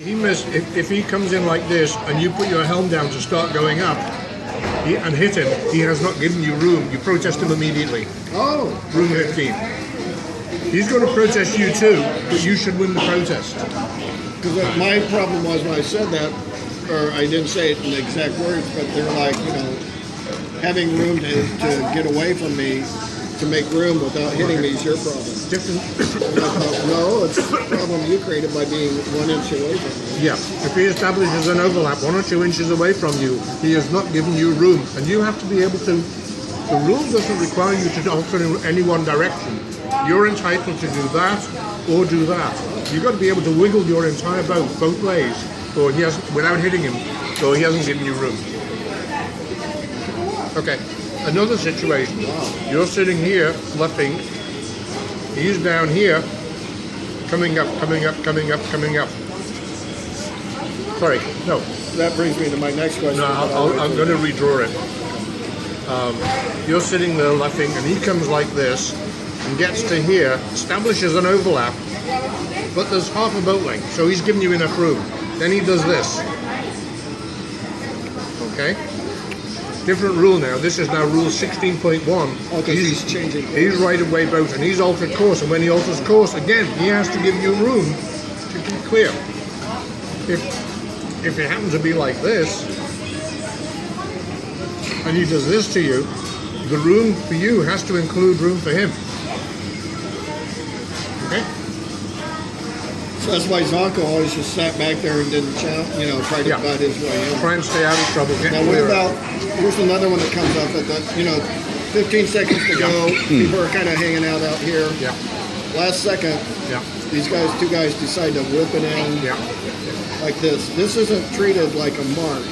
If he comes in like this and you put your helm down to start going up and hit him, he has not given you room. You protest him immediately. Oh. Room 15. He's going to protest you too, but you should win the protest. Because my problem was when I said that, or I didn't say it in the exact words, but they're like, having room to get away from me, to make room without hitting me is your problem. Different. No, it's a problem you created by being 1 inch away from me. Yeah, if he establishes an overlap 1 or 2 inches away from you, he has not given you room, and you have to be able to. The rule doesn't require you to alter in any one direction. You're entitled to do that or do that. You've got to be able to wiggle your entire boat both ways, or he hasn't, without hitting him, so he hasn't given you room. Okay, another situation. You're sitting here, fluffing. He's down here, coming up. Sorry, no. That brings me to my next question. No, I'm going to redraw it. You're sitting there luffing, and he comes like this, and gets to here, establishes an overlap, but there's half a boat length, so he's giving you enough room. Then he does this. Okay? Different rule now. This is now rule 16.1. Okay, he's changing. He's right-of-way boat, and he's altered course, and when he alters course, again, he has to give you room to keep clear. If it happens to be like this, and he does this to you, the room for you has to include room for him. Okay? So that's why Zonko always just sat back there and didn't try to butt his way in. Try and stay out of trouble. Now what about, here's another one that comes up at the, 15 seconds to go, people are kind of hanging out here. Yeah. Last second, these two guys decide to whip it in like this. This isn't treated like a mark,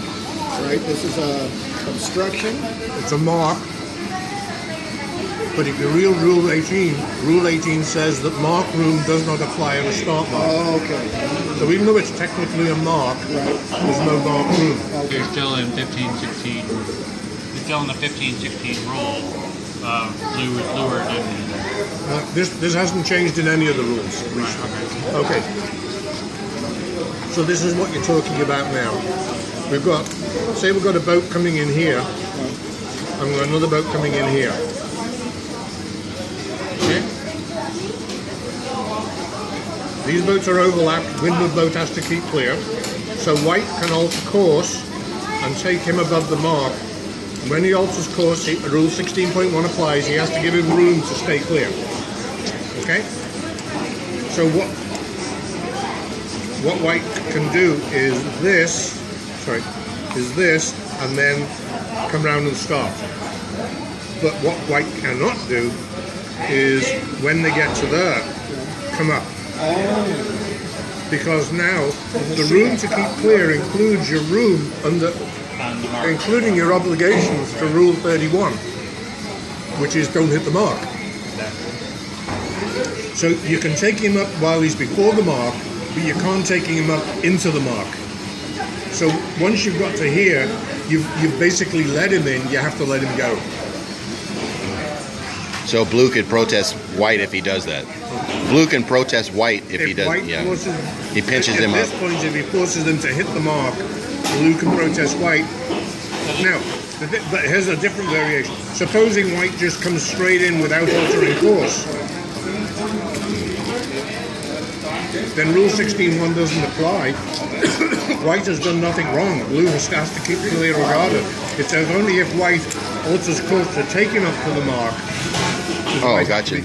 right? This is a obstruction. It's a mark. But if you read Rule 18, Rule 18 says that mark room does not apply on a start mark. Oh, okay. So even though it's technically a mark, there's no mark room. Okay. You're still in 15-16. You're still in the 15-16 rule. Blue is lured and... This hasn't changed in any of the rules. Okay. So this is what you're talking about now. We've got a boat coming in here, and we've got another boat coming in here. Okay? These boats are overlapped, windward boat has to keep clear. So white can alter course and take him above the mark. When he alters course, Rule 16.1 applies, he has to give him room to stay clear. Okay? So what white can do is this, and then come round and stop. But what white cannot do is, when they get to there, come up. Because now, the room to keep clear includes your room including your obligations to Rule 31, which is don't hit the mark. So you can take him up while he's before the mark, but you can't take him up into the mark. So once you've got to here, you've basically let him in, you have to let him go. So blue could protest white if he does that. Blue can protest white if he does. He pinches him up. At this point, if he forces them to hit the mark, blue can protest white. Now, but here's a different variation. Supposing white just comes straight in without altering course, then Rule 16.1 doesn't apply. White has done nothing wrong. Blue has to keep clear regardless. It says only if white alters course to take him up to the mark. Oh, gotcha.